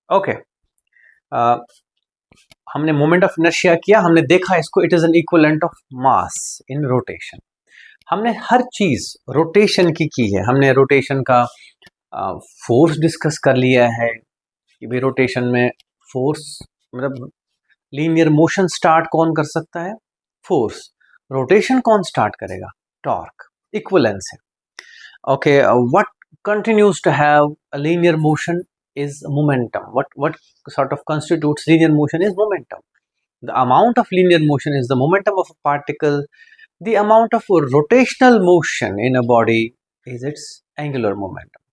Okay, हमने moment of inertia किया, हमने देखा इसको, it is an equivalent of mass in rotation. हमने हर चीज रोटेशन की है। हमने रोटेशन का फोर्स डिस्कस कर लिया है कि भाई रोटेशन में फोर्स मतलब लीनियर मोशन स्टार्ट कौन कर सकता है? फोर्स। रोटेशन कौन स्टार्ट करेगा? टॉर्क। इक्विवेलेंस है। Okay, what continues to have a linear motion is momentum. What sort of constitutes linear motion is momentum. The amount of linear motion is the momentum of a particle. The amount of rotational motion in a body is its angular momentum.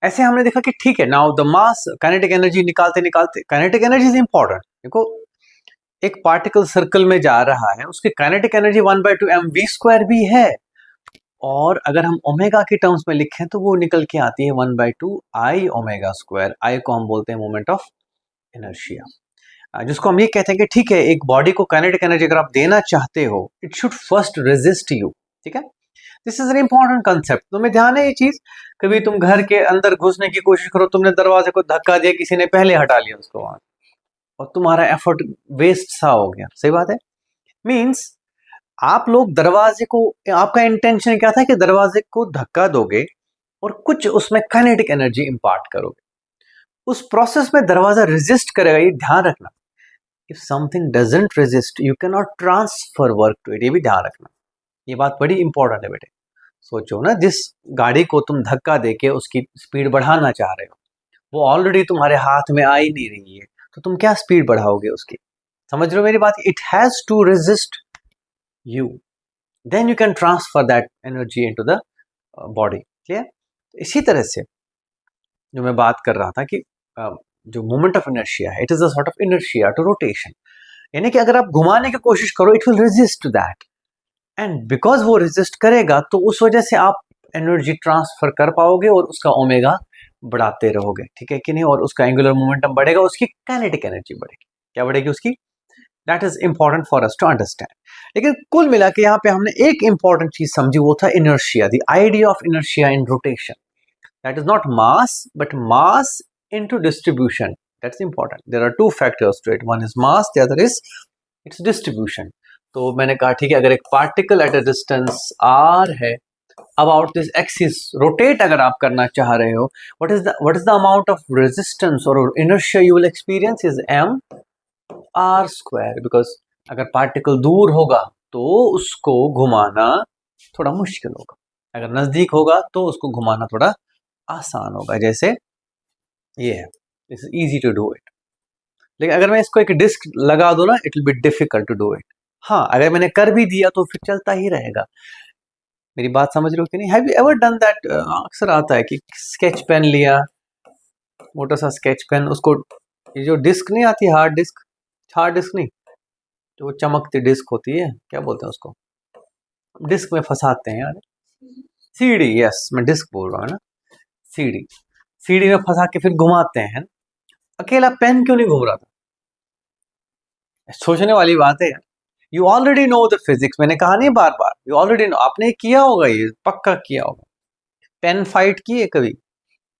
ऐसे हमने देखा कि ठीक है, now the mass kinetic energy निकालते निकालते, kinetic energy is important. देखो, एक पार्टिकल सर्कल में जा रहा है, उसकी काइनेटिक एनर्जी 1/2 mv² भी है, और अगर हम ओमेगा के टर्म्स में लिखें तो वो निकल के आती है 1/2 I ओमेगा²। आई को हम बोलते हैं मोमेंट ऑफ इनर्शिया, जिसको हम ये कहते हैं कि ठीक है, एक बॉडी को काइनेटिक एनर्जी अगर आप देना चाहते हो, it should first resist you. ठीक है, this is an important concept. तुम्हें ध्यान है ये चीज? कभी तुम घर के अंदर घुसने की कोशिश करो, तुमने दरवाजे को धक्का दिया, किसी ने पहले हटा लिया उसको वहां, और तुम्हारा एफर्ट वेस्ट सा हो गया। सही बात है। मीन्स आप लोग दरवाजे को, आपका इंटेंशन क्या था कि दरवाजे को धक्का दोगे और कुछ उसमें काइनेटिक एनर्जी इंपार्ट करोगे। उस प्रोसेस में दरवाजा रेजिस्ट करेगा, ये ध्यान रखना। If something doesn't resist, you can not transfer work to it. ये भी ध्यान रखना, ये बात बड़ी इंपॉर्टेंट है बेटे। सोचो ना, जिस गाड़ी को तुम धक्का देके उसकी स्पीड बढ़ाना चाह रहे हो, वो ऑलरेडी तुम्हारे हाथ में आ ही नहीं रही है, तो तुम क्या स्पीड बढ़ाओगे उसकी? समझ रहे हो मेरी बात? It has to resist you, then you can transfer that energy into the body. clear? इसी तरह से जो मैं बात कर रहा था कि जो मोमेंट ऑफ इनर्शिया है, it is a sort of inertia to rotation. यानी कि अगर आप घुमाने की कोशिश करो, it will resist that, and because वो रेजिस्ट करेगा तो उस वजह से आप एनर्जी ट्रांसफर कर पाओगे और उसका ओमेगा बढ़ाते रहोगे। ठीक है कि नहीं? और उसका एंगुलर मोमेंटम बढ़ेगा, उसकी काइनेटिक एनर्जी बढ़ेगी। क्या बढ़ेगी? उसकी। That is important for us to understand. लेकिन कुल मिला के यहाँ पे हमने एक इंपॉर्टेंट चीज समझी, वो था inertia, the idea of inertia in rotation. That is not mass, but mass into distribution. That's important. There are two factors to it, one is mass, the other is its distribution. तो मैंने कहा ठीक है, अगर एक particle at a distance r है, about this axis rotate अगर आप करना चाह रहे हो, what is the amount of resistance और inertia you will experience is m/²। Because अगर पार्टिकल दूर होगा तो उसको घुमाना थोड़ा मुश्किल होगा, अगर नजदीक होगा तो उसको घुमाना थोड़ा आसान होगा। जैसे ये है, it's easy to do it. लेकिन अगर मैं इसको एक डिस्क लगा दूं ना, it will be difficult to do it. हाँ, अगर मैंने कर भी दिया तो फिर चलता ही रहेगा। मेरी बात समझ रहे हो कि नहीं? Have you ever done that? अक्सर आता है कि स्केच पेन लिया, मोटा सा स्केच पेन, उसको ये जो डिस्क नहीं आती, हार्ड डिस्क नहीं, जो चमकती डिस्क होती है, क्या बोलते हैं उसको, डिस्क में फंसाते हैं यार, सीडी। यस, मैं डिस्क बोल रहा हूँ ना, सीडी में फंसा के फिर घुमाते हैं। अकेला पेन क्यों नहीं घूम रहा था? सोचने वाली बात है यार। You already know the physics, मैंने कहा नहीं बार बार, यू ऑलरेडी नो, आपने किया होगा, ये पक्का किया होगा। पेन फाइट की है कभी?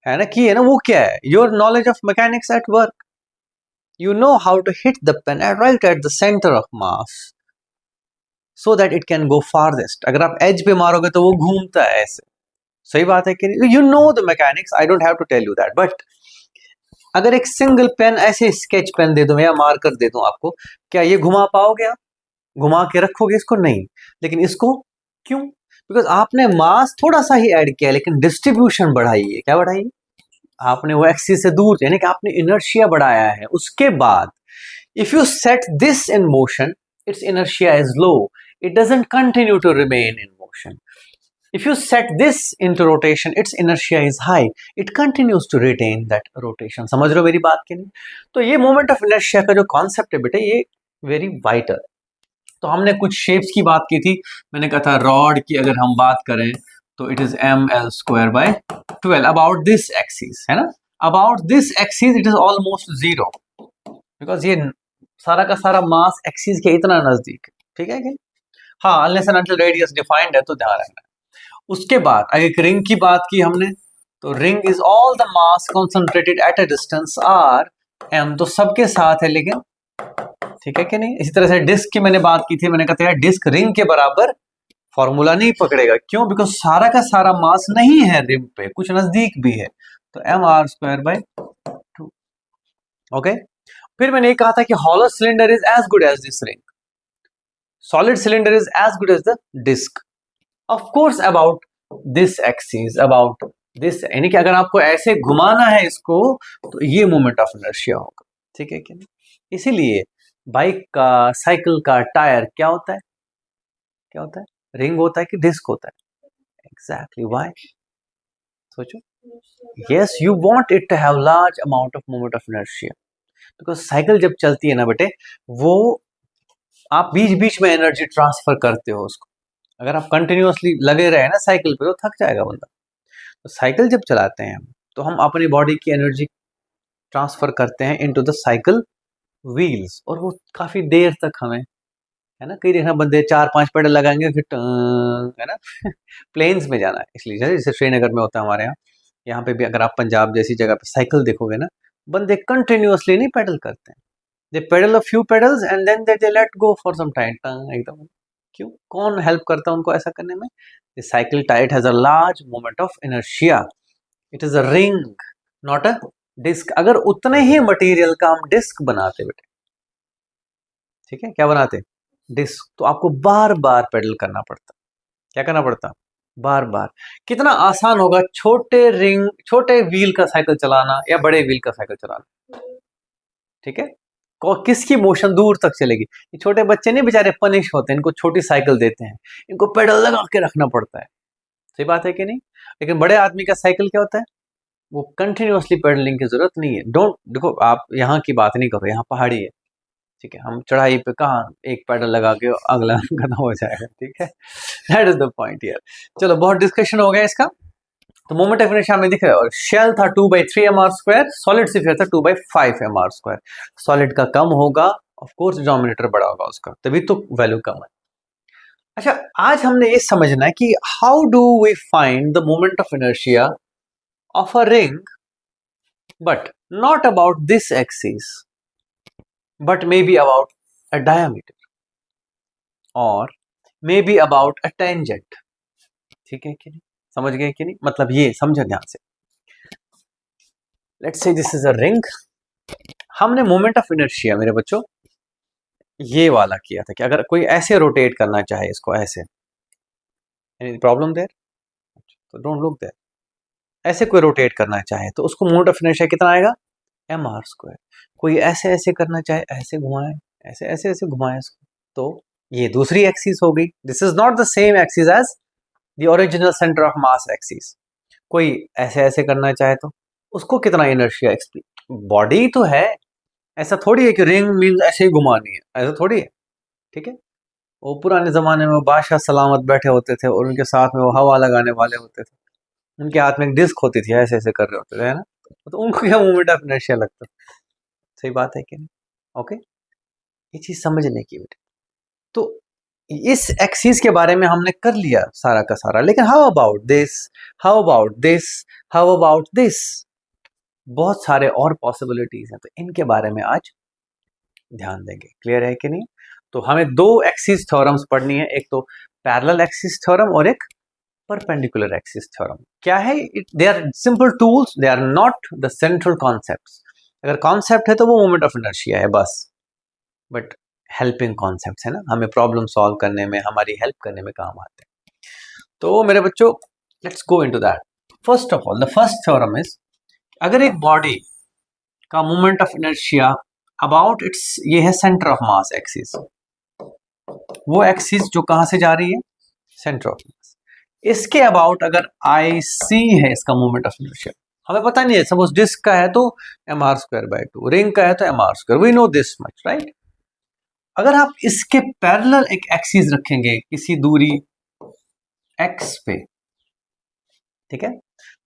है ना, की है ना। वो क्या है? Your knowledge of mechanics at work. You know how to hit the pen right at the center of mass so that it can go farthest. अगर आप edge पे मारोगे तो वो घूमता है ऐसे। सही बात है कि नहीं? You know the mechanics, I don't have to tell you that. But अगर एक सिंगल पेन, ऐसे स्केच पेन दे दूं या मार्कर दे दूं आपको, क्या ये घुमा पाओगे आप? घुमा के रखोगे इसको? नहीं। लेकिन इसको क्यों? बिकॉज आपने मास थोड़ा सा ही ऐड किया, लेकिन डिस्ट्रीब्यूशन बढ़ाई है। क्या बढ़ाई? आपने वो एक्सिस से दूर, यानी कि आपने इनर्शिया बढ़ाया है। उसके बाद if you set this in motion, its inertia is low, it doesn't continue to remain in motion. If you set this into rotation, its inertia is high, it continues to retain that rotation. समझ रहे हो मेरी बात की नहीं? तो ये moment of inertia का जो कॉन्सेप्ट है बेटे, ये वेरी वाइटल। तो हमने कुछ शेप्स की बात की थी। मैंने कहा था रॉड की अगर हम बात करें तो it is ml²/12 about this axis, है ना। About this axis it is almost 0, because ये सारा का सारा मास एक्सिस के इतना नजदीक है। ठीक है कि हाँ, unless and until radius defined है तो ध्यान रखना। उसके बाद अगर एक रिंग की बात की हमने, तो ring is all the mass concentrated at a distance R M, तो सबके साथ है लेकिन, ठीक है कि नहीं। इसी तरह से डिस्क की मैंने बात की थी, मैंने कहा था डिस्क रिंग के बराबर फॉर्मूला नहीं पकड़ेगा, क्यों? बिकॉज सारा का सारा मास नहीं है रिंग पे, कुछ नजदीक भी है, तो M R square by 2। Okay, फिर मैंने ये कहा था कि hollow cylinder is as good as this ring, solid cylinder is as good as the disc, of course about this axis, about this, यानी कि अगर आपको ऐसे घुमाना है इसको तो ये मोमेंट ऑफ इनर्शिया होगा, ठीक है कि नहीं। इसीलिए बाइक का, साइकिल का टायर क्या होता है, क्या होता है, रिंग होता है कि डिस्क होता है? Exactly, why? सोचो। Yes, you want it to have large amount of moment of inertia, because cycle जब चलती है ना बेटे, वो आप बीच बीच में एनर्जी ट्रांसफर करते हो उसको। अगर आप कंटिन्यूअसली लगे रहे ना साइकिल पे तो थक जाएगा बंदा। तो साइकिल जब चलाते हैं तो हम अपनी बॉडी की एनर्जी ट्रांसफर करते हैं इनटू द साइकिल व्हील्स, और वो काफी देर तक हमें, है ना, कई देखना बंदे 4-5 पेडल लगाएंगे फिर है ना प्लेन्स में जाना है, इसलिए जैसे श्रीनगर में होता है हमारे यहाँ, यहाँ पे भी अगर आप पंजाब जैसी जगह पे साइकिल देखोगे ना, बंदे कंटिन्यूअसली नहीं पेडल करते हैं, they pedal a few pedals and then they let go for some time, एकदम। क्यों? कौन हेल्प करता है उनको ऐसा करने में? The cycle tyre has a large moment of inertia, it is a ring not a disc. अगर उतने ही मटेरियल का हम डिस्क बनाते बेटे, ठीक है, क्या बनाते, डिस्क, तो आपको बार बार पेडल करना पड़ता, क्या करना पड़ता, बार बार। कितना आसान होगा छोटे रिंग, छोटे व्हील का साइकिल चलाना या बड़े व्हील का साइकिल चलाना, ठीक है, किसकी मोशन दूर तक चलेगी। ये छोटे बच्चे नहीं बेचारे पनिश होते हैं, इनको छोटी साइकिल देते हैं, इनको पेडल लगा के रखना पड़ता है, सही बात है कि नहीं। लेकिन बड़े आदमी का साइकिल क्या होता है, वो कंटिन्यूअसली पेडलिंग की जरूरत नहीं है। डोंट, देखो आप यहाँ की बात नहीं करो, यहाँ पहाड़ी है, ठीक है, हम चढ़ाई पे कहाँ एक पैडल लगा के अगला खत्म हो जाएगा, ठीक है, दैट इज द पॉइंट यार। चलो बहुत डिस्कशन हो गया इसका। तो मोमेंट ऑफ इनर्शिया हमें दिख रहा है, और शेल था 2/3 mr², सॉलिड स्फीयर था 2/5 mr²। सॉलिड का कम होगा, ऑफ कोर्स डिनोमिनेटर बड़ा होगा उसका, तभी तो वैल्यू कम है। अच्छा, आज हमने ये समझना है कि how do we find the moment of inertia of a ring, but not about this axis, but maybe about a diameter or maybe about a tangent, ठीक है कि नहीं, समझ गए कि नहीं, मतलब ये समझो ध्यान से। Let's say this is a ring, हमने मोमेंट ऑफ इनर्शिया मेरे बच्चों ये वाला किया था कि अगर कोई ऐसे रोटेट करना चाहे इसको ऐसे, एनी प्रॉब्लम देयर, तो डोंट लुक देयर, ऐसे कोई रोटेट करना चाहे तो उसको मोमेंट ऑफ इनर्शिया कितना आएगा, mr²। कोई ऐसे ऐसे करना चाहे, ऐसे घुमाए, ऐसे ऐसे ऐसे घुमाए इसको, तो ये दूसरी एक्सिस हो गई। This is not the same axis as the original centre of mass axis. कोई ऐसे ऐसे करना चाहे तो उसको कितना इनर्शिया, बॉडी तो है, ऐसा थोड़ी है कि रिंग मीन ऐसे ही घुमानी है, ऐसा थोड़ी है, ठीक है। वो पुराने जमाने में बादशाह सलामत बैठे होते थे और उनके साथ में वो हवा लगाने वाले होते थे, उनके हाथ में एक डिस्क होती थी, ऐसे ऐसे कर रहे होते थे, है ना, तो उनको क्या मूवमेंट ऑफ इनर्शिया लगता, सही बात है कि नहीं। ओके, ये चीज समझने की बेटे। तो इस एक्सिस के बारे में हमने कर लिया सारा का सारा, लेकिन how about this, how about this, how about this, बहुत सारे और पॉसिबिलिटीज हैं, तो इनके बारे में आज ध्यान देंगे। क्लियर है कि नहीं। तो हमें दो एक्सिस थ्योरम्स पढ़नी है, एक तो पैरेलल एक्सिस थ्योरम और एक परपेंडिकुलर एक्सिस थ्योरम। क्या है, they are simple tools, they are not the central concepts. अगर कॉन्सेप्ट है तो वो मोमेंट ऑफ इनर्शिया है बस, बट हेल्पिंग कॉन्सेप्ट्स है ना, हमें प्रॉब्लम सॉल्व करने में, हमारी हेल्प करने में काम आते हैं। तो मेरे बच्चों let's go into that. First of all the first theorem is, अगर एक बॉडी का moment of inertia about it's, ये है सेंटर ऑफ मास एक्सिस, वो एक्सिस जो कहां से जा रही है, सेंटर ऑफ मास, इसके अबाउट अगर आई सी है इसका मोमेंट ऑफ इनर्शिया, हमें पता नहीं है, सपोज डिस्क का है तो mr²/2, रिंग का है तो mr², we know this much right. अगर आप इसके पैरेलल एक एक्सिस रखेंगे किसी दूरी x पे, ठीक है,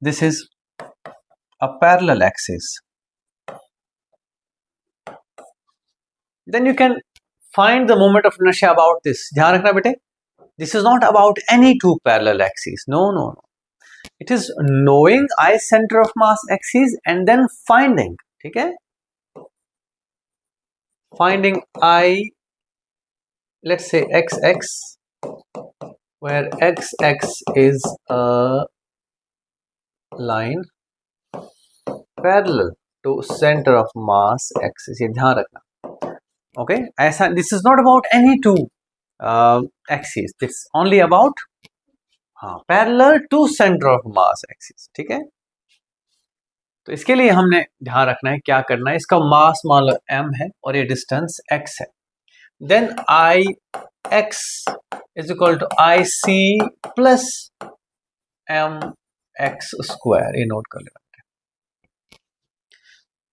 this is a parallel axis, then you can find the moment of inertia about this. ध्यान रखना बेटे, this is not about any two parallel axis, no no no, it is knowing I centre of mass axis and then finding, ठीक है, finding I, let's say xx, where xx is a line parallel to center of mass axis, ये ध्यान रखना, okay. ऐसा, this is not about any two axis, this only about, हाँ, parallel to centre of mass axis, ठीक है। तो इसके लिए हमने ध्यान रखना है, क्या करना है, इसका मास मान लो m है और ये डिस्टेंस x है, then I x is equal to I C plus M X square, ये नोट कर लेना।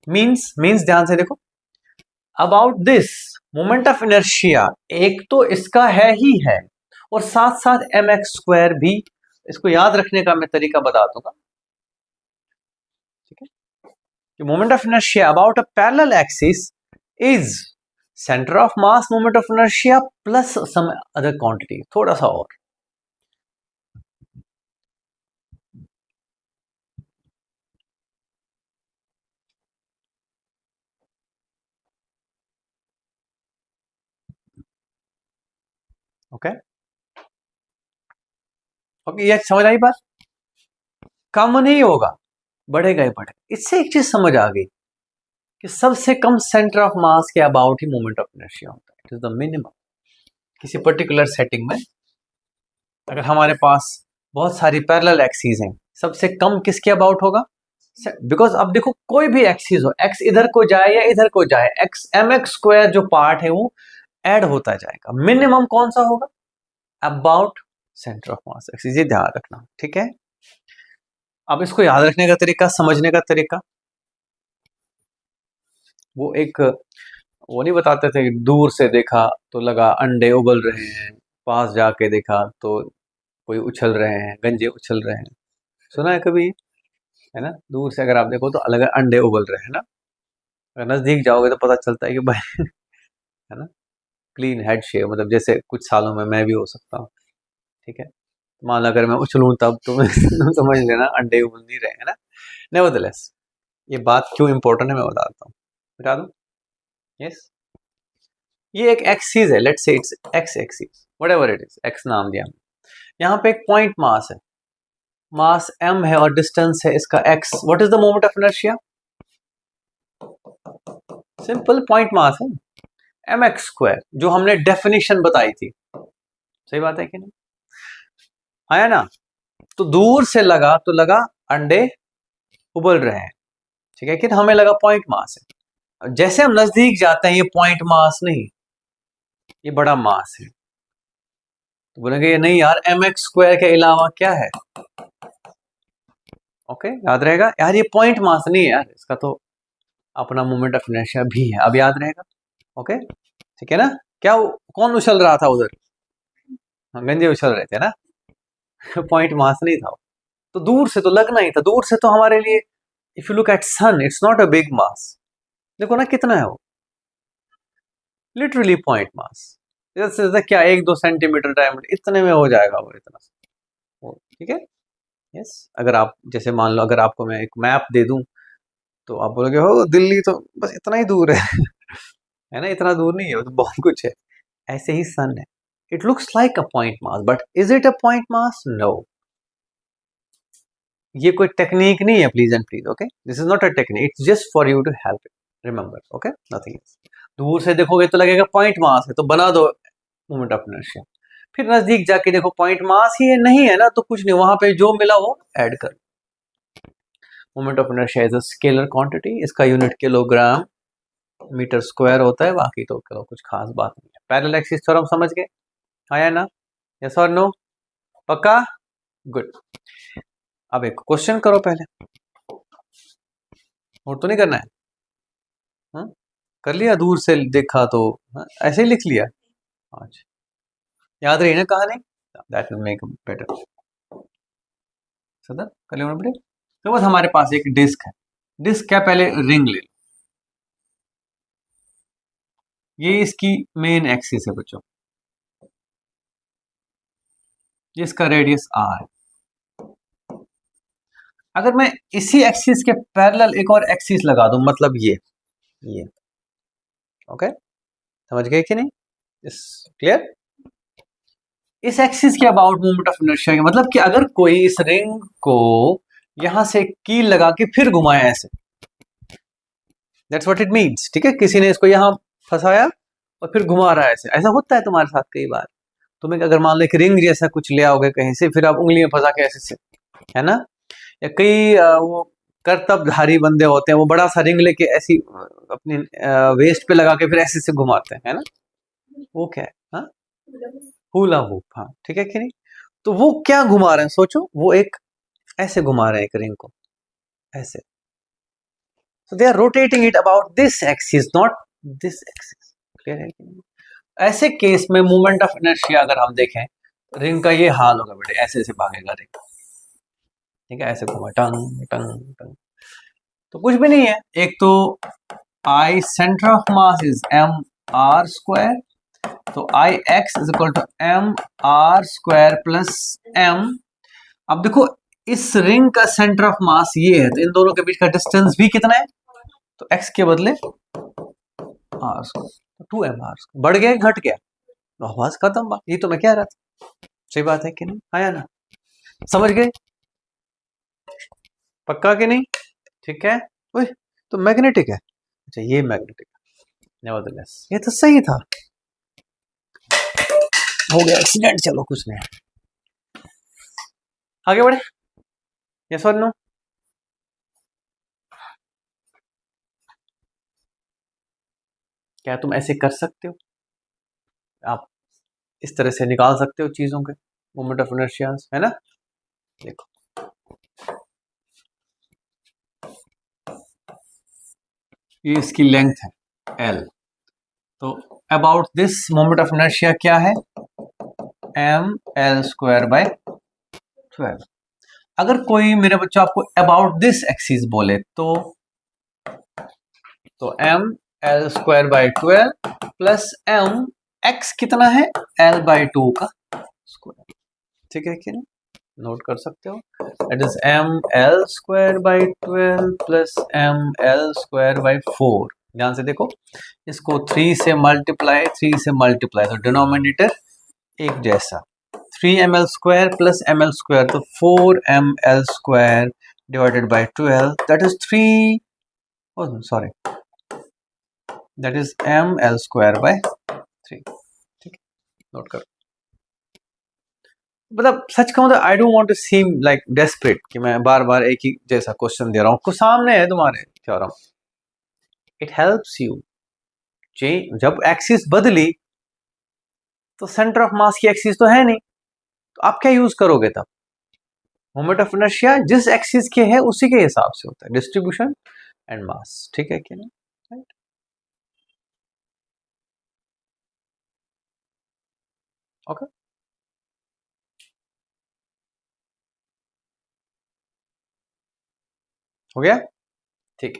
मीन्स ध्यान से देखो, about this moment of inertia, एक तो इसका है ही है और साथ साथ एम एक्स स्क्वायर भी, इसको याद रखने का मैं तरीका बता दूंगा, ठीक है। कि moment of inertia about a parallel axis is centre of mass moment of inertia plus some other quantity, थोड़ा सा और, ओके ओके, ये समझ आई बात, कम नहीं होगा, बढ़ेगा ही बढ़ेगा। इससे एक चीज समझ आ गई कि सबसे कम सेंटर ऑफ मास के about he moment of inertia होता है, इट इज द मिनिमम। किसी पर्टिकुलर सेटिंग में अगर हमारे पास बहुत सारी पैरेलल एक्सिस हैं, सबसे कम किसके अबाउट होगा, बिकॉज अब देखो कोई भी एक्सिस हो, एक्स इधर को जाए या इधर को जाए, एक्स एम एक्स स्क्वायर जो पार्ट है वो ऐड होता जाएगा, मिनिमम कौन सा होगा, about centre of mass axis, ये ध्यान रखना, ठीक है। अब इसको याद रखने का तरीका, समझने का तरीका, वो एक, वो नहीं बताते थे, दूर से देखा तो लगा अंडे उबल रहे हैं, पास जाके देखा तो कोई उछल रहे हैं, गंजे उछल रहे हैं, सुना है कभी, है ना। दूर से अगर आप देखो तो अलग अंडे उबल रहे हैं ना, अगर नजदीक जाओगे तो पता चलता है कि भाई है ना, क्लीन हेड शेप, मतलब जैसे कुछ सालों में मैं भी हो सकता हूँ, ठीक है। मान लो अगर मैं उछलूं तब तो समझ लेना अंडे उबल नहीं रहे हैं ना। नेवरदलेस, ये बात क्यों इंपॉर्टेंट है मैं बताता हूँ, बता दूं, यस। ये एक एक्सिस है, let's say it's x axis, whatever it is, x नाम दिया हमने, यहाँ पे एक पॉइंट मास है, मास m है और डिस्टेंस है इसका x, what is the moment of inertia, simple, point mass है एम एक्स स्क्वायर, जो हमने डेफिनेशन बताई थी, सही बात है कि नहीं, आया ना। तो दूर से लगा तो लगा अंडे उबल रहे हैं, ठीक है, कि हमें लगा पॉइंट मास है। जैसे हम नजदीक जाते हैं, ये पॉइंट मास नहीं, ये बड़ा मास है, तो बोलेंगे ये नहीं यार, एम एक्स स्क्वायर के अलावा क्या है, ओके, याद रहेगा यार, ये पॉइंट मास नहीं है यार, इसका तो अपना मोमेंट ऑफ इनर्शिया भी है, अब याद रहेगा, ओके, ठीक है ना। क्या कौन उछल रहा था उधर, गंजे उछल रहे थे ना पॉइंट मास नहीं था, तो दूर से तो लगना ही था, दूर से तो हमारे लिए, if you look at sun it's not a big mass, देखो ना कितना है वो, लिटरली पॉइंट मास, जैसे क्या 1-2 सेंटीमीटर डायमीटर, इतने में हो जाएगा वो, इतना, ठीक है, यस। अगर आप जैसे मान लो, अगर आपको मैं एक मैप दे दूं तो आप बोलोगे हो दिल्ली तो बस इतना ही दूर है है ना, इतना दूर नहीं है, वो तो बहुत कुछ है। ऐसे ही सन है, it looks like a point mass, but is it a point mass, no. ये कोई टेक्निक नहीं है, please and please, okay, this is not a technique, it's just for you to help it, remember, okay, nothing else. दूर से देखोगे तो लगेगा point mass है, तो बना दो मोमेंट ऑफ इनर्शिया, फिर नजदीक जाके देखो पॉइंट मास ही है, नहीं है ना, तो कुछ नहीं, वहां पे जो मिला वो ऐड कर। Moment of inertia is a scalar quantity, इसका यूनिट किलोग्राम मीटर स्क्वायर होता है, बाकी तो चलो कुछ खास बात नहीं है। पैरेलल एक्सिस थ्योरम समझ गए, आया ना, यस और नो, पक्का, गुड। अब एक क्वेश्चन करो पहले, और तो नहीं करना है, हाँ? कर लिया, दूर से देखा तो, हाँ? ऐसे ही लिख लिया, अच्छा, याद रही ना कहानी, दैट विल मेक बेटर, सदर कर लिया बेटे। तो बस हमारे पास एक डिस्क है, डिस्क क्या, पहले रिंग ले लो, ये इसकी मेन एक्सिस है बच्चों, ये इसका रेडियस r है, अगर मैं इसी एक्सिस के पैरेलल एक और एक्सिस लगा दूं, मतलब ये ओके, समझ गए कि नहीं? इस क्लियर? इस एक्सिस के अबाउट मोमेंट ऑफ इनर्शिया का मतलब कि अगर कोई इस रिंग को यहां से कील लगा के फिर घुमाए ऐसे, दैट्स व्हाट इट मीन्स। ठीक है, किसी ने इसको यहां फंसाया और फिर घुमा रहा है ऐसे, ऐसा होता है तुम्हारे साथ कई बार। तुम्हें अगर मान लो एक रिंग जैसा कुछ ले आओगे कहीं से, फिर आप उंगलियां फंसा के ऐसे से, है ना? या कई वो करतबधारी बंदे होते हैं, वो बड़ा सा रिंग लेके ऐसी अपनी वेस्ट पे लगा के फिर ऐसे से घुमाते हैं, है ना? वो क्या है? हाँ, हुला हुप। हाँ, ठीक है कि नहीं? तो वो क्या घुमा रहे हैं सोचो, वो एक ऐसे घुमा रहे हैं एक रिंग को ऐसे, so they are rotating it about this axis, not this axis. Clear है कि नहीं? ऐसे केस में मोमेंट ऑफ इनर्शिया अगर हम देखें, रिंग का ये हाल होगा बेटे, ऐसे ऐसे भागेगा रिंग। ठीक है, ऐसे घुमा टंग टंग टंग, तो कुछ भी नहीं है। एक तो I centre of mass is M R square, तो I X is equal to M R square plus M. अब देखो इस रिंग का सेंटर ऑफ मास ये है, तो इन दोनों के बीच का डिस्टेंस भी कितना है? तो x के बदले are square, 2m r square. बढ़ गया घट गया? आवाज खत्म बात, ये तो मैं कह रहा था। सही बात है कि नहीं? आया ना? समझ गए? पक्का कि नहीं? ठीक है। ओए, तो मैग्नेटिक है। अच्छा, ये मैग्नेटिक है। नेवरदलेस ये तो सही था। हो गया एक्सीडेंट, चलो कुछ नहीं, आगे बढ़े। यस और नो? क्या तुम ऐसे कर सकते हो? आप इस तरह से निकाल सकते हो चीजों के मोमेंट ऑफ इनर्शिया, है ना? देखो, ये इसकी लेंथ है L, तो about this moment of inertia क्या है? M L square by 12। अगर कोई मेरे बच्चों आपको अबाउट दिस एक्सिस बोले तो M L square by 12 plus M X कितना है? एल बाय 2 का स्क्वायर। ठीक है कि नहीं? नोट कर सकते हो, it is M L square by 12 plus M L square by 4। ध्यान से देखो, इसको 3 से मल्टीप्लाई, 3 से मल्टीप्लाई, तो डिनोमिनेटर एक जैसा, 3ml square plus ml square, तो 4ml square divided by 12, that is 3, sorry, that is ml square by 3। ठीक है, नोट करो। मतलब सच कहूं तो I don't want to seem like desperate कि मैं बार बार एक ही जैसा क्वेश्चन दे रहा हूं, कुछ सामने है तुम्हारे theorem. It helps you change. जब एक्सिस बदली तो सेंटर ऑफ मास की एक्सिस तो है नहीं, तो आप क्या यूज करोगे तब? मोमेंट ऑफ इनर्शिया जिस एक्सिस के है उसी के हिसाब से होता है, डिस्ट्रीब्यूशन एंड मास। ठीक है कि नहीं? राइट, ओके, हो गया? ठीक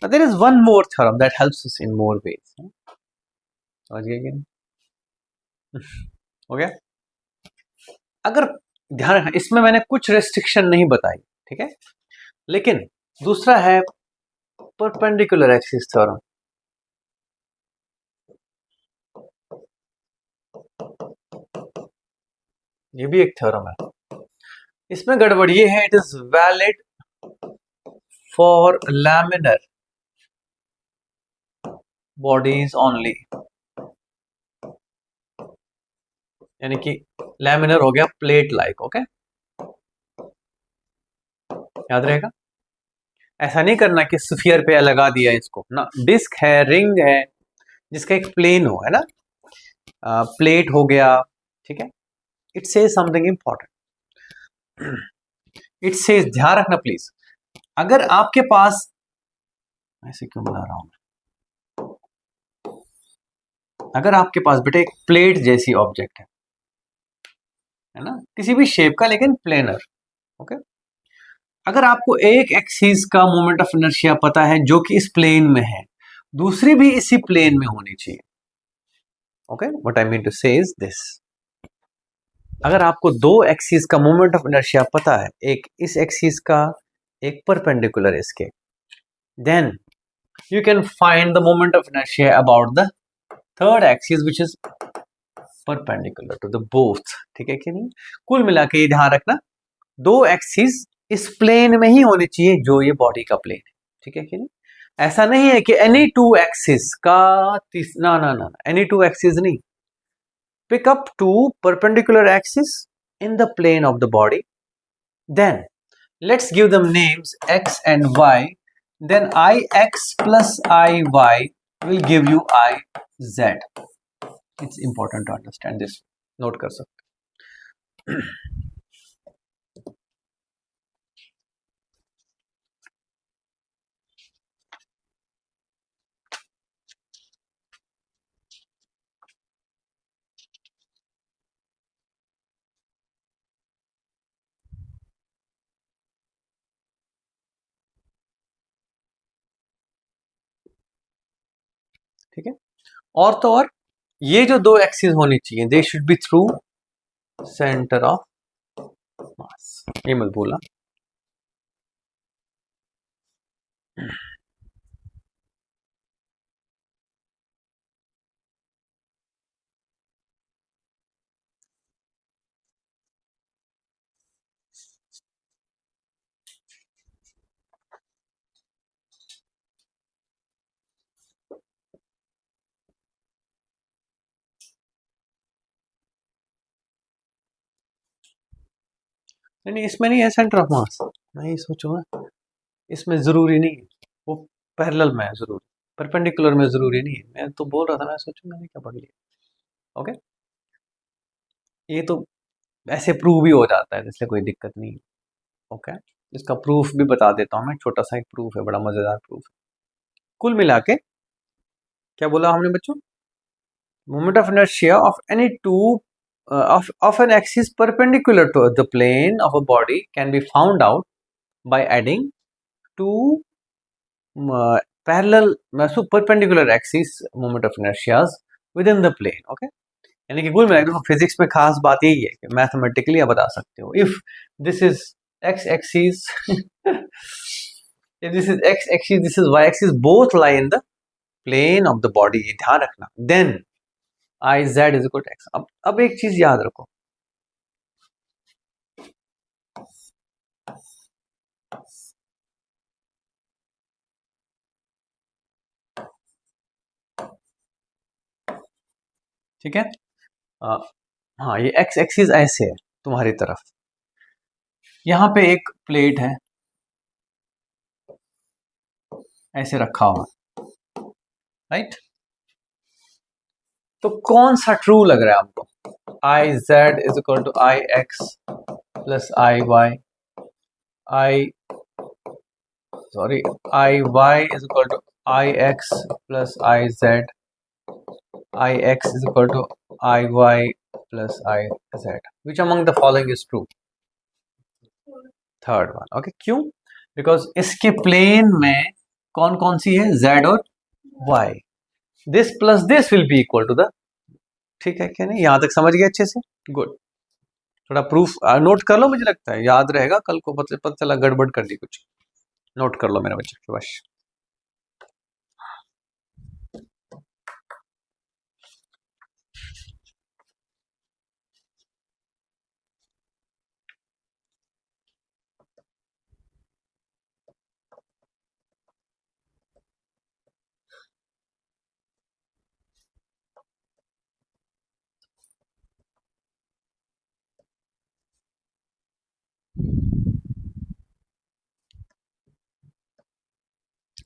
है, there is one more theorem that helps us in more ways. समझ गए कि नहीं? हो गया? अगर ध्यान रखना, इसमें मैंने कुछ रेस्ट्रिक्शन नहीं बताई, ठीक है, लेकिन दूसरा है परपेंडिकुलर एक्सिस थ्योरम। ये भी एक थ्योरम है, इसमें गड़बड़ ये है, it is valid for laminar bodies only, यानी कि लैमिनर हो गया प्लेट लाइक। ओके, याद रहेगा? ऐसा नहीं करना कि स्फीयर पे लगा दिया इसको ना, डिस्क है, रिंग है, जिसका एक प्लेन हो, है ना? प्लेट हो गया, ठीक है। It says something important, it says, ध्यान रखना प्लीज, अगर आपके पास, ऐसे क्यों बना रहा हूं मैं, अगर आपके पास बेटे एक प्लेट जैसी ऑब्जेक्ट है ना, किसी भी शेप का लेकिन प्लेनर, ओके, अगर आपको एक एक्सिस का मोमेंट ऑफ इनर्शिया पता है जो कि इस प्लेन में है, दूसरी भी इसी प्लेन में होनी चाहिए। Okay, what I mean to say is this, अगर आपको दो एक्सिस का मोमेंट ऑफ इनर्शिया पता है, एक इस एक्सिस का, एक परपेंडिकुलर इसके, then you can find the moment of inertia about the third axis which is perpendicular to the both. ठीक है कि नहीं? कुल मिला के ये ध्यान रखना, दो एक्सिस इस प्लेन में ही होने चाहिए जो ये बॉडी का प्लेन है, ठीक है कि नहीं? ऐसा नहीं है कि एनी टू एक्सिस का ना ना ना, एनी टू एक्सिस नहीं, pick up two perpendicular axis in the plane of the body, then let's give them names x and y, then ix plus iy will give you iz. It's important to understand this. Note कर सकते। ठीक है, और तो और ये जो दो एक्सिस होनी चाहिए, they should be through centre of मास, ये मत भूलना। नहीं, इसमें नहीं है सेंटर ऑफ मास, नहीं सोचो ना, इसमें जरूरी नहीं है, वो पैरेलल में है जरूरी, परपेंडिकुलर में जरूरी नहीं है। मैं तो बोल रहा था, मैं सोचू मैंने क्या पढ़ लिया। ओके, ये तो ऐसे प्रूव भी हो जाता है, इसलिए कोई दिक्कत नहीं है। ओके, इसका प्रूफ भी बता देता हूँ मैं, छोटा सा एक प्रूफ है, बड़ा मजेदार प्रूफ है। कुल मिला के क्या बोला हमने बच्चों, moment of inertia of any two of an axis perpendicular to the plane of a body can be found out by adding two parallel perpendicular axis moment of inertias within the plane. Okay, यानी कि कुल मिलाकर physics में खास बात यही है कि मैथमेटिकली आप बता सकते हो, if this is x axis if this is x axis, this is y axis, both lie in the plane of the body, ध्यान रखना, then I z is equal to x। अब एक चीज याद रखो, ठीक है? हाँ, ये x एक्सिस ऐसे है तुम्हारी तरफ, यहाँ पे एक प्लेट है ऐसे रखा हुआ, राइट? तो कौन सा ट्रू लग रहा है आपको? I Z is equal to I X plus I Y, I Y is equal to I X plus I Z, I X is equal to I Y plus I Z. Which among the following is true? Third one. Okay, क्यों? Because इसके plane में कौन कौन सी है? z और y, this plus this will be equal to the, ठीक है क्या नहीं? यहां तक समझ गए अच्छे से? गुड। थोड़ा प्रूफ नोट कर लो, मुझे लगता है याद रहेगा, कल को पता चला गड़बड़ कर दी कुछ। नोट कर लो मेरे बच्चे के बस।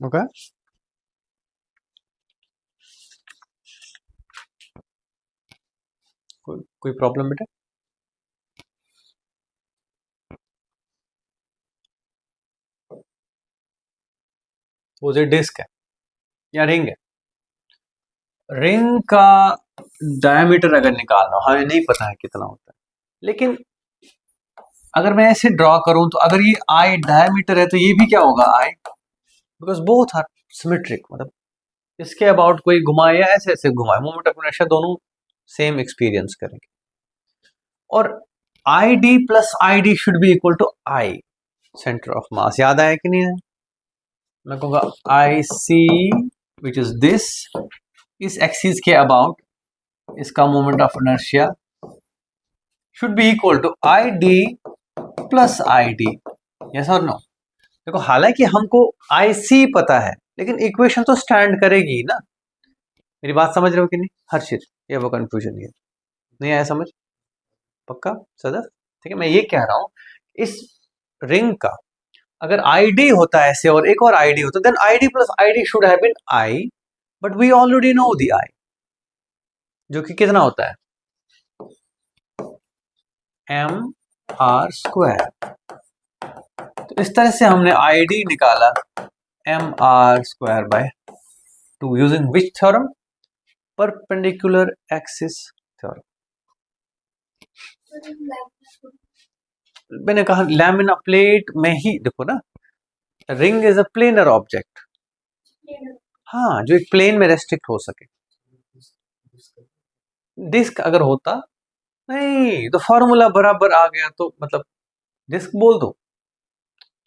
ओके, कोई प्रॉब्लम बेटा? वो जो डिस्क है या रिंग है, रिंग का डायमीटर अगर निकालना, हमें नहीं पता है कितना होता है, लेकिन अगर मैं ऐसे ड्रॉ करूं तो अगर ये आई डायमीटर है तो ये भी क्या होगा? I, because both are symmetric, मतलब इसके अबाउट कोई घुमाए या ऐसे ऐसे घुमाए, मोमेंट ऑफ इनर्शिया दोनों सेम एक्सपीरियंस करेंगे। और I D plus I D should be equal to I, centre of mass याद आया कि नहीं है? मैं कहूँगा I C which is this, इस एक्सिस के अबाउट इसका moment of inertia should be equal to I D plus I D, yes और नो? देखो हालांकि हमको आई सी पता है लेकिन इक्वेशन तो स्टैंड करेगी ना। मेरी बात समझ रहे हो कि नहीं हर्षित? ये वो कंफ्यूजन है, नहीं आया समझ? पक्का सदर? ठीक है, मैं ये कह रहा हूं इस रिंग का अगर आईडी होता है ऐसे और एक और आईडी होता then ID plus ID should have been I, but we already know the I जो कि कितना होता है एम आर स्क्वायर। तो इस तरह से हमने आईडी निकाला M R square by 2 using which theorem? Perpendicular axis theorem. मैंने कहा लैमिना प्लेट में ही देखो ना, ring is a planar object, हाँ जो एक प्लेन में रेस्ट्रिक्ट हो सके। डिस्क अगर होता नहीं तो फॉर्मूला बराबर आ गया, तो मतलब डिस्क बोल दो,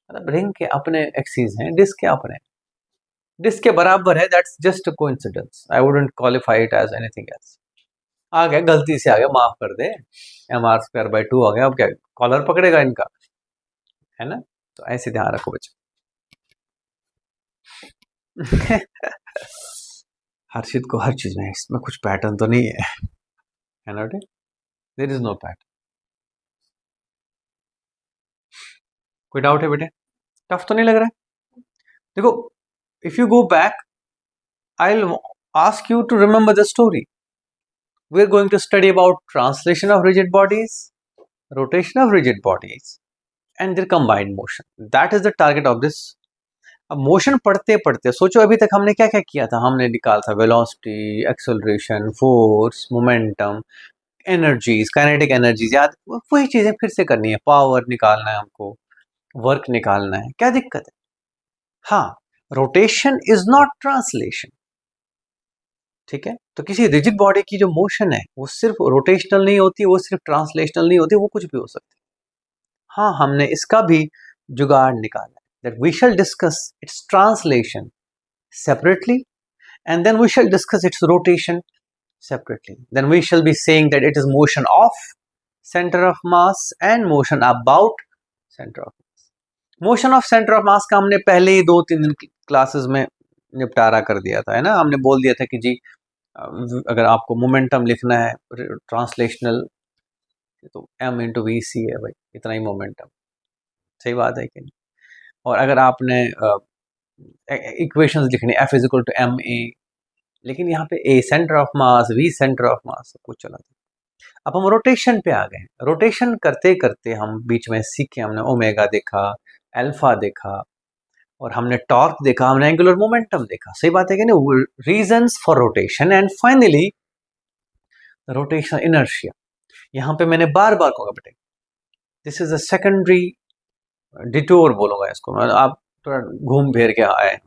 मतलब रिंग के अपने एक्सिस हैं, डिस्क के अपने, डिस्क के बराबर है, that's just a coincidence, I wouldn't qualify it as anything else. आ गया गलती से आ गया, माफ कर दे, एम आर स्क्वायर बाई 2 आ गया, अब क्या कॉलर पकड़ेगा इनका, है ना? तो ऐसे ध्यान रखो बच्चे। हर्षित को हर चीज में इसमें कुछ पैटर्न तो नहीं है ना? There is no pattern. कोई डाउट है बेटे? टफ तो नहीं लग रहा है? देखो if you go back I will ask you to remember the story. We are going to study about translation of rigid bodies, rotation of rigid bodies and their combined motion. That is the target of this. अब motion पढ़ते पढ़ते सोचो अभी तक हमने क्या क्या किया था, हमने निकाला था velocity, acceleration, force, momentum, energies, kinetic energies, याद वही चीजें फिर से करनी है, पावर निकालना है हमको, वर्क निकालना है, क्या दिक्कत है? हाँ, रोटेशन इज नॉट ट्रांसलेशन, ठीक है? तो किसी रिजिड बॉडी की जो मोशन है वो सिर्फ रोटेशनल नहीं होती, वो सिर्फ ट्रांसलेशनल नहीं होती, वो कुछ भी हो सकती है। हाँ, हमने इसका भी जुगाड़ निकाला है, that we shall discuss its translation separately and then we shall discuss its rotation separately. Then we shall be saying that it is motion of center of mass and motion about center of mass. Motion of center of mass का हमने पहले ही 2-3 दिन की classes में निपटारा कर दिया था, है ना? हमने बोल दिया था कि जी अगर आपको मोमेंटम लिखना है ट्रांसलेशनल तो m इंटू वी सी है भाई, इतना ही मोमेंटम, सही बात है कि नहीं? और अगर आपने इक्वेशंस लिखनी F is equal to M A, लेकिन यहाँ पे a centre of mass, V centre of mass, सब कुछ चला था। अब हम रोटेशन पे आ गए, रोटेशन करते करते हम बीच में सीखे, हमने ओमेगा देखा, अल्फा देखा, और हमने टॉर्क देखा, हमने एंगुलर मोमेंटम देखा, सही बात है कि नहीं? Reasons for rotation and finally rotation inertia. यहाँ पे मैंने बार बार कहूँगा बेटे, this is a secondary detour बोलूंगा इसको, आप थोड़ा घूम फिर के आए,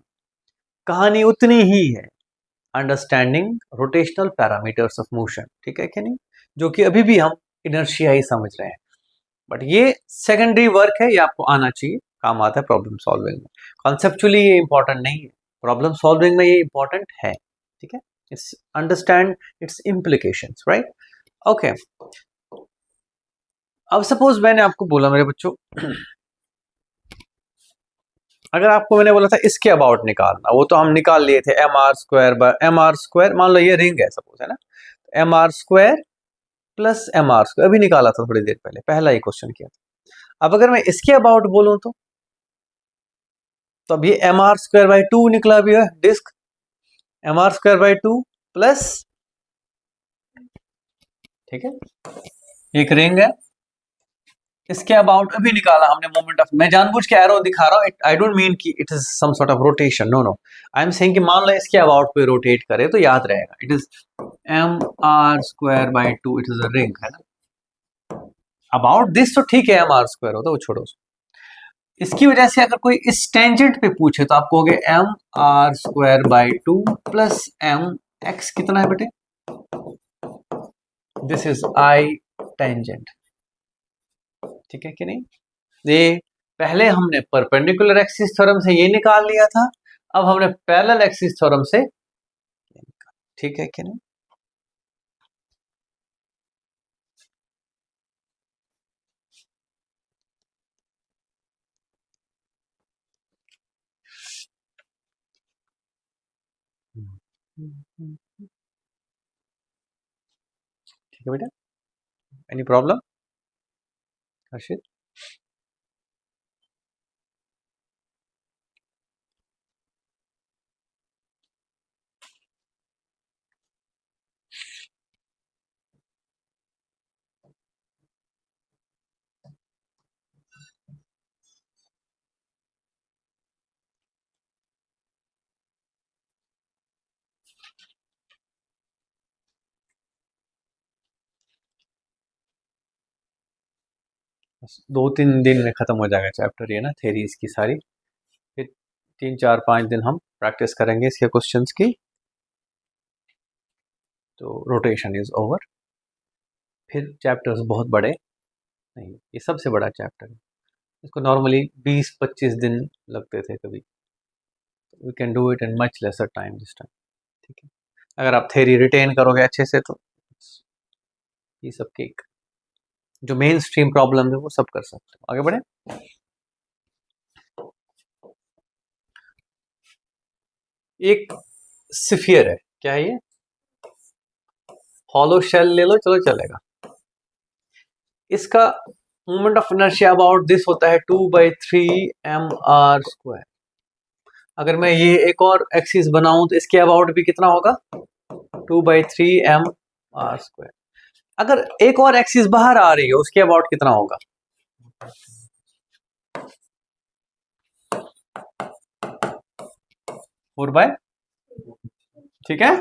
कहानी उतनी ही है, understanding rotational parameters of motion, ठीक है कि नहीं? जो कि अभी भी हम इनर्शिया ही समझ रहे हैं, बट ये सेकेंडरी वर्क है, ये आपको आना चाहिए, काम आता है प्रॉब्लम सॉल्विंग में। कॉन्सेप्चुअली ये इंपॉर्टेंट नहीं है, प्रॉब्लम सॉल्विंग में ये इंपॉर्टेंट है, ठीक है? It's understand it's implications, right? Okay, अब सपोज मैंने आपको बोला मेरे बच्चों, अगर आपको मैंने बोला था इसके अबाउट निकालना, वो तो हम निकाल लिए थे, M R square by M R square, मान लो ये रिंग है सपोज, है ना? M R square plus M R square अभी निकाला था थोड़ी देर पहले, पहला ही क्वेश्चन किया था। अब अगर मैं इसके अबाउट बोलूं तो अब ये एम आर स्क्वायर बाई 2 निकला भी है, disc M R square by 2 plus, ठीक है, एक रिंग है, इसके अबाउट अभी निकाला हमने मोमेंट ऑफ, मैं जानबूझ के एरो दिखा रहा हूं, आई डोंट मीन कि it is some sort of rotation, no no, I am saying कि मान लो इसके अबाउट पे रोटेट करे तो याद रहेगा, it is M R square by 2, it is a ring, है ना? अबाउट दिस तो ठीक है, एम आर स्क्वायर होता है, वो छोड़ो। इसकी वजह से अगर कोई इस टेंजेंट पे पूछे तो आप कहोगे M R square by 2 plus M X, कितना है बेटे? दिस इज आई टेंजेंट, ठीक है कि नहीं? ये पहले हमने परपेंडिकुलर एक्सिस थ्योरम से ये निकाल लिया था, अब हमने पैरेलल एक्सिस थ्योरम से, ठीक है कि नहीं? ठीक है बेटा, एनी प्रॉब्लम हर्षित? बस 2-3 दिन में खत्म हो जाएगा चैप्टर ये ना, थ्योरी इसकी सारी। फिर 3-4-5 दिन हम प्रैक्टिस करेंगे इसके क्वेश्चंस की, तो रोटेशन इज ओवर। फिर चैप्टर्स बहुत बड़े नहीं, ये सबसे बड़ा चैप्टर है, इसको नॉर्मली 20-25 दिन लगते थे कभी, we can do it in much lesser time this time, ठीक है? अगर आप थ्योरी रिटेन करोगे अच्छे से तो ये सब केक, जो मेन स्ट्रीम प्रॉब्लम है वो सब कर सकते हो। आगे बढ़े। एक स्फीयर है, क्या है ये? हॉलो शेल ले लो, चलो चलेगा। इसका moment of inertia about this होता है 2/3 mr²। अगर मैं ये एक और एक्सिस बनाऊं तो इसके अबाउट भी कितना होगा? 2/3 mr²। अगर एक और एक्सिस बाहर आ रही है उसके अबाउट कितना होगा? 4/, ठीक है?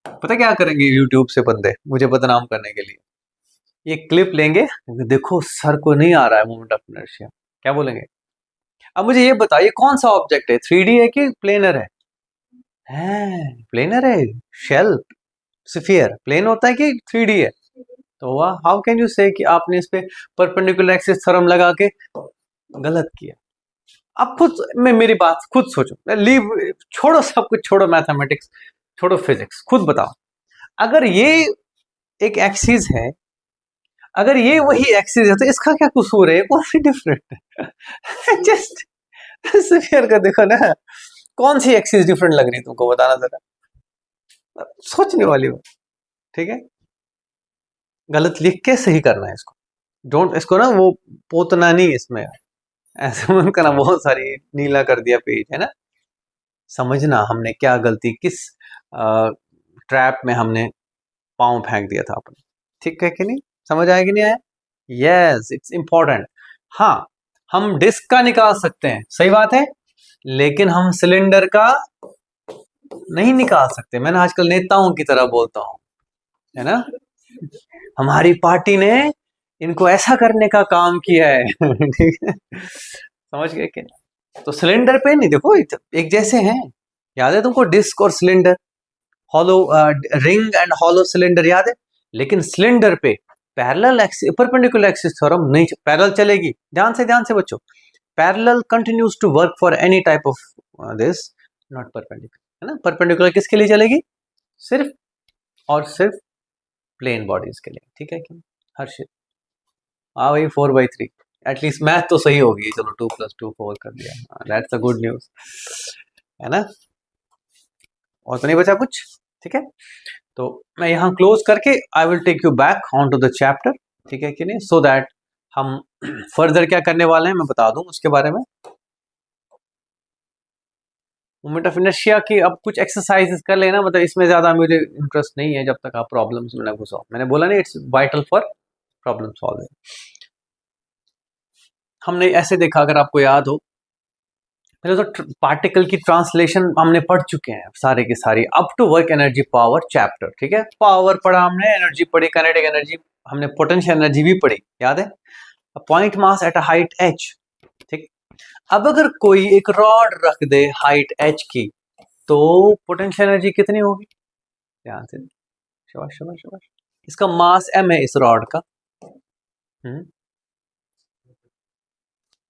पता क्या करेंगे यूट्यूब से बंदे मुझे बदनाम करने के लिए? ये क्लिप लेंगे, देखो सर को नहीं आ रहा है मोमेंट ऑफ इनर्शिया, क्या बोलेंगे? अब मुझे ये बताइए कौन सा ऑब्जेक्ट है, 3D है कि प्लेनर है? प्लेनर है। शेल स्फीयर प्लेन होता है कि 3D है? तो वाह, हाउ कैन यू से कि आपने इस पे परपेंडिकुलर एक्सिस थ्योरम लगा के गलत किया? आप खुद में मेरी बात खुद सोचो, लीव, छोड़ो सब कुछ, छोड़ो मैथमेटिक्स, छोड़ो फिजिक्स, खुद बताओ। अगर ये एक एक्सिस है, अगर ये वही एक्सिस है तो इसका क्या कसूर है? कौन सी डिफरेंट है? जस्ट स्फीयर का देखो ना, कौन सी एक्सिस डिफरेंट लग रही है तुमको, बताना जरा, सोचने वाली बात, ठीक है? गलत लिख के सही करना है इसको, डोंट इसको ना वो पोतना नहीं इसमें, ऐसे मन करना बहुत सारी नीला कर दिया पेज, है ना? समझना हमने क्या गलती, किस ट्रैप में हमने पाँव फेंक दिया था अपने, ठीक है कि नहीं? समझ आया कि नहीं आया? Yes, it's important. हाँ, हम डिस्क का निकाल सकते हैं, सही बात है, लेकिन हम सिलेंडर का नहीं निकाल सकते। मैंने आजकल नेताओं की तरह बोलता हूँ, है ना? हमारी पार्टी ने इनको ऐसा करने का काम किया है ठीक है, समझ गए कि नहीं? तो सिलेंडर पे नहीं, देखो एक जैसे हैं, याद है तुमको डिस्क और cylinder, hollow ring and hollow cylinder, याद है? लेकिन सिलेंडर पे parallel axis, perpendicular axis theorem नहीं, पैरेलल चलेगी। ध्यान से बच्चों, parallel continues to work for any type of this, not perpendicular, है ना? परपेंडिकुलर किसके लिए चलेगी? सिर्फ और सिर्फ प्लेन बॉडीज के लिए, ठीक है कि नहीं? हर्षित, हाँ भाई, 4/3, एटलीस्ट मैथ तो सही होगी, चलो 2+2 4 कर दिया, दैट्स अ गुड न्यूज, है ना? और तो नहीं बचा कुछ, ठीक है? तो मैं यहाँ क्लोज करके I will take you back on to the chapter, ठीक है कि नहीं? सो दैट हम फर्दर क्या करने वाले हैं मैं बता दूं उसके बारे में। मोमेंट ऑफ इनर्शिया की अब कुछ एक्सरसाइजेस कर लेना, मतलब इसमें ज्यादा मुझे इंटरेस्ट नहीं है जब तक आप प्रॉब्लम्स में ना घुसो। मैंने बोला नहीं, it's vital for problem solving. हमने ऐसे देखा, अगर आपको याद हो, पहले तो पार्टिकल की ट्रांसलेशन हमने पढ़ चुके हैं सारे की सारी, up to work energy power chapter, ठीक है? पावर पढ़ा हमने, एनर्जी पढ़ी, काइनेटिक एनर्जी, हमने पोटेंशियल एनर्जी भी पढ़ी, याद है? Point mass at a height h, ठीक? अब अगर कोई एक रॉड रख दे हाइट h की, तो पोटेंशियल एनर्जी कितनी होगी? ध्यान से, शाबाश शाबाश शाबाश। इसका मास m है इस रॉड का,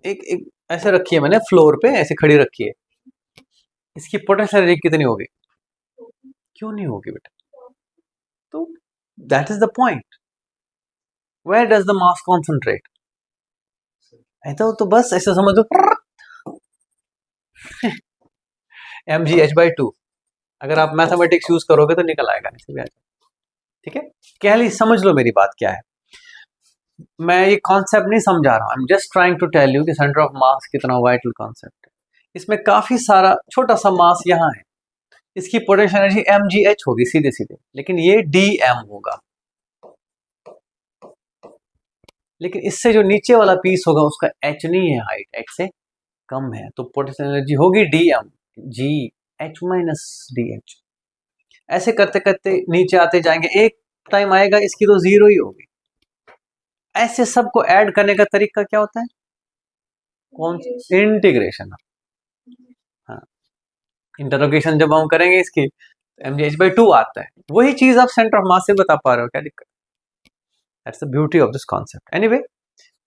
एक ऐसे रखी है मैंने फ्लोर पे, ऐसे खड़ी रखी है, इसकी पोटेंशियल एनर्जी कितनी होगी? क्यों नहीं होगी बेटा? तो that is the point, where does the mass concentrate? ऐसा हो तो बस ऐसा समझ लो mgh/2, अगर आप मैथमेटिक्स यूज करोगे तो निकल आएगा, नहीं आ जाएगा। ठीक है, कहली समझ लो मेरी बात क्या है। मैं ये कॉन्सेप्ट नहीं समझा रहा हूं, I am just trying to tell you कि सेंटर ऑफ मास कितना वाइटल कॉन्सेप्ट है। इसमें काफी सारा छोटा सा मास यहाँ है, इसकी पोटेंशियल एनर्जी mgh होगी सीधे सीधे, लेकिन ये dm होगा। लेकिन इससे जो नीचे वाला पीस होगा उसका h नहीं है, हाइट h से कम है, तो पोटेंशियल एनर्जी होगी dm g h minus dh। ऐसे करते करते नीचे आते जाएंगे, एक टाइम आएगा इसकी तो जीरो ही होगी। ऐसे सबको ऐड करने का तरीका क्या होता है? कौन? इंटीग्रेशन। हाँ, इंटरोगेशन जब हम करेंगे इसकी mgh/2 आता है, वही चीज आप सेंटर ऑफ मास से बता पा रहे हो, क्या दिक्कत? That's the beauty of this concept. Anyway,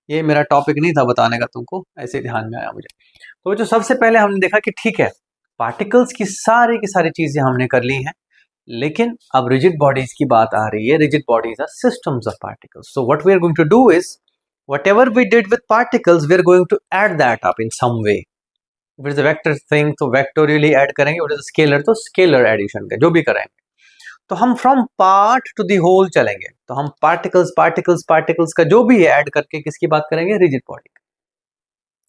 ये मेरा टॉपिक नहीं था बताने का तुमको, ऐसे ध्यान में आया मुझे। तो जो सबसे पहले हमने देखा कि ठीक है, पार्टिकल्स की सारी चीजें हमने कर ली हैं, लेकिन अब रिजिड बॉडीज की बात आ रही है। Rigid bodies are systems of particles. So what we are going to do is, whatever we did with particles, we are going to add that up in some way. If it is a vector thing तो vectorially add करेंगे, if it is a scalar तो scalar addition का जो भी करेंगे। तो हम from part to the whole चलेंगे, तो हम particles का जो भी है ऐड करके किसकी बात करेंगे? Rigid body.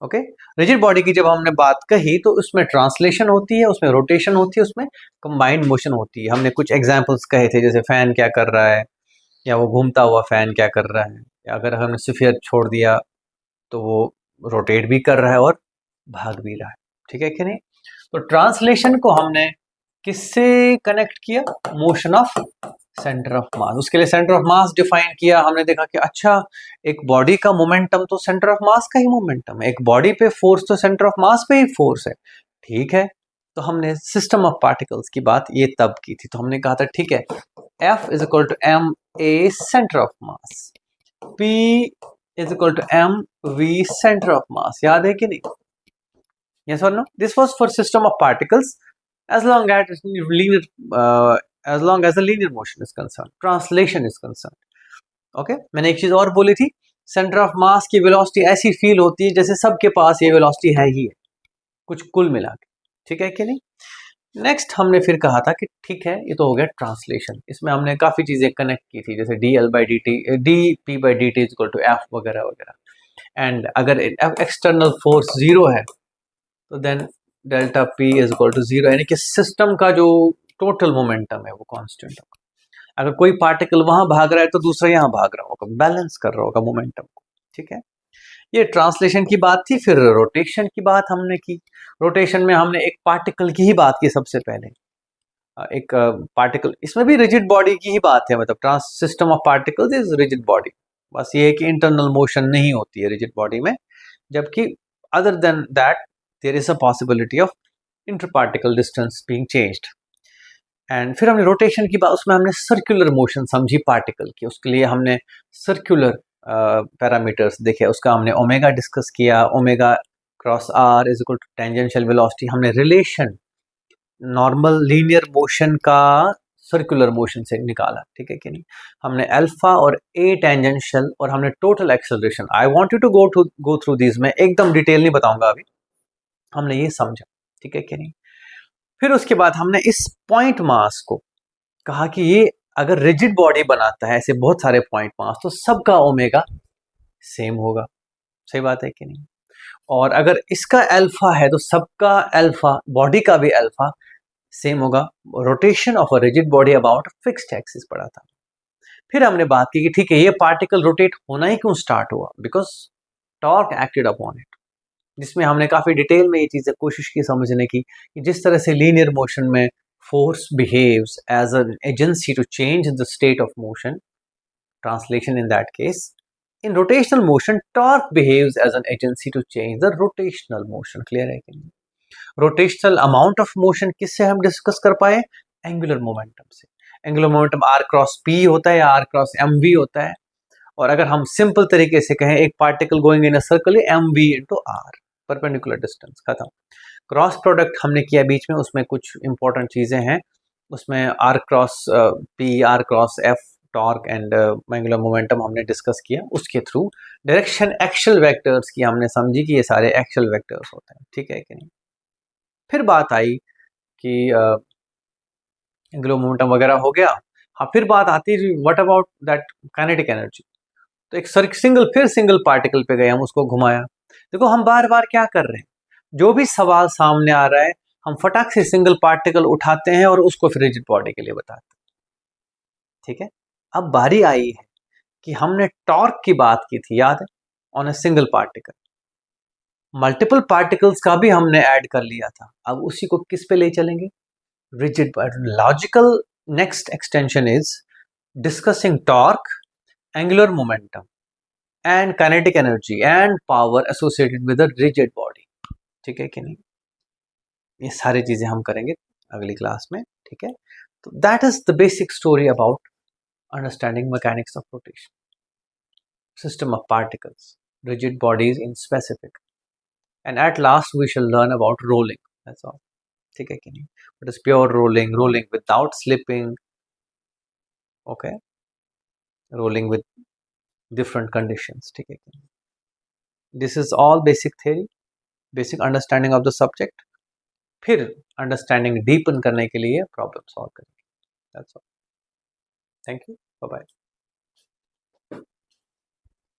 Okay, rigid body की जब हमने बात कही तो उसमें ट्रांसलेशन होती है, उसमें रोटेशन होती है, उसमें कंबाइंड मोशन होती है। हमने कुछ एग्जांपल्स कहे थे, जैसे फैन क्या कर रहा है, या वो घूमता हुआ फैन क्या कर रहा है, या अगर हमने स्फीयर छोड़ दिया तो वो रोटेट भी कर रहा है और भाग भी रहा है। ठीक है कि नहीं? तो ट्रांसलेशन को हमने किससे कनेक्ट किया? मोशन ऑफ सेंटर ऑफ मास। उसके लिए सेंटर ऑफ मास डिफाइन किया। हमने देखा कि अच्छा, एक बॉडी का मोमेंटम तो सेंटर ऑफ मास का ही मोमेंटम है, एक बॉडी पे फोर्स तो सेंटर ऑफ मास पे ही फोर्स है। ठीक है, तो हमने सिस्टम ऑफ पार्टिकल्स की बात ये तब की थी। तो हमने कहा था ठीक है, F is equal to M A centre of mass, P is equal to M V centre of mass. याद है कि नहीं? Yes or no? This was for system of particles as long as linear, as long as the linear motion is concerned, translation is concerned. Okay? मैंने एक चीज और बोली थी, सेंटर ऑफ मास की वेलोसिटी ऐसी फील होती है जैसे सबके पास ये वेलोसिटी है ही है, कुछ कुल मिला के। ठीक है कि नहीं? नेक्स्ट हमने फिर कहा था कि ठीक है, ये तो हो गया ट्रांसलेशन। इसमें हमने काफी चीजें कनेक्ट की थी, जैसे dl/dt, dp/dt is equal to f वगैरह वगैरह। एंड अगर एक्सटर्नल फोर्स जीरो है तो then delta P is equal to zero, यानी कि सिस्टम का जो टोटल मोमेंटम है वो कांस्टेंट होगा। अगर कोई पार्टिकल वहां भाग रहा है तो दूसरा यहाँ भाग रहा होगा, बैलेंस कर रहा होगा मोमेंटम को। ठीक है, ये ट्रांसलेशन की बात थी। फिर रोटेशन की बात हमने की। रोटेशन में हमने एक पार्टिकल की ही बात की सबसे पहले। एक पार्टिकल, इसमें भी रिजिड बॉडी की ही बात है, मतलब ट्रांस system of particles is rigid body. बस ये है कि इंटरनल मोशन नहीं होती है रिजिड बॉडी में, जबकि other than that there is a possibility of interparticle distance being changed. And फिर हमने रोटेशन की बात, उसमें हमने सर्कुलर मोशन समझी पार्टिकल की। उसके लिए हमने सर्कुलर पैरामीटर्स देखे, उसका हमने ओमेगा डिस्कस किया। Omega cross R is equal to tangential velocity. हमने रिलेशन नॉर्मल लीनियर मोशन का सर्कुलर मोशन से निकाला। ठीक है कि नहीं? हमने अल्फा और ए टेंजेंशियल, और हमने total acceleration. I want you to go through this, मैं एकदम डिटेल नहीं बताऊंगा अभी। हमने ये समझा, ठीक है कि नहीं? फिर उसके बाद हमने इस पॉइंट मास को कहा कि ये अगर रिजिड बॉडी बनाता है ऐसे बहुत सारे पॉइंट मास, तो सबका ओमेगा सेम होगा। सही बात है कि नहीं? और अगर इसका अल्फा है तो सबका अल्फा, बॉडी का भी अल्फा सेम होगा। Rotation of a rigid body about fixed axis पढ़ा था। फिर हमने बात की कि ठीक है, ये पार्टिकल रोटेट होना ही क्यों स्टार्ट हुआ? Because torque acted upon it, जिसमें हमने काफी डिटेल में ये चीजें कोशिश की समझने की कि जिस तरह से लीनियर मोशन में force behaves as an agency to change the state of motion, translation in that case, in rotational motion torque behaves as an agency to change the rotational motion. Clear है कि नहीं? Rotational amount of motion किससे हम discuss कर पाए? Angular momentum से। Angular momentum R cross P होता है या आर क्रॉस एम वी होता है, और अगर हम सिंपल तरीके से कहें एक particle going in a circle mv into R, perpendicular distance, खत्म। क्रॉस प्रोडक्ट हमने किया बीच में, उसमें कुछ इंपॉर्टेंट चीजें हैं, उसमें R cross P, R cross F, torque and angular momentum हमने डिस्कस किया। उसके थ्रू डायरेक्शन एक्सियल वेक्टर्स की हमने समझी कि ये सारे एक्सियल वेक्टर्स होते हैं, ठीक है कि नहीं। फिर बात आई कि एंगुलर मोमेंटम वगैरह हो गया। हाँ, फिर बात आती है what about that kinetic energy. तो एक सिंगल पार्टिकल पे गए, हम उसको घुमाया। देखो हम बार बार क्या कर रहे हैं, जो भी सवाल सामने आ रहा है हम फटाक से सिंगल पार्टिकल उठाते हैं और उसको फिर रिजिड बॉडी के लिए बताते हैं, ठीक है। अब बारी आई है कि हमने टॉर्क की बात की थी, याद है, on a single particle. Multiple particles का भी हमने ऐड कर लिया था, अब उसी को किस पे ले चलेंगे, rigid body. Logical next extension is discussing torque, angular momentum and kinetic energy and power associated with a rigid body, ठीक है कि नहीं। ये सारी चीजें हम करेंगे अगली क्लास में, ठीक है। तो that is the basic story about understanding mechanics of rotation, system of particles, rigid bodies in specific, and at last we shall learn about rolling. That's all. ठीक है कि नहीं? What is pure rolling? Rolling without slipping. Okay. Rolling with different conditions. ठीक है कि नहीं? This is all basic theory, basic understanding of the subject. फिर understanding deepen करने के लिए problem solve करेंगे. That's all. Thank you. Bye bye.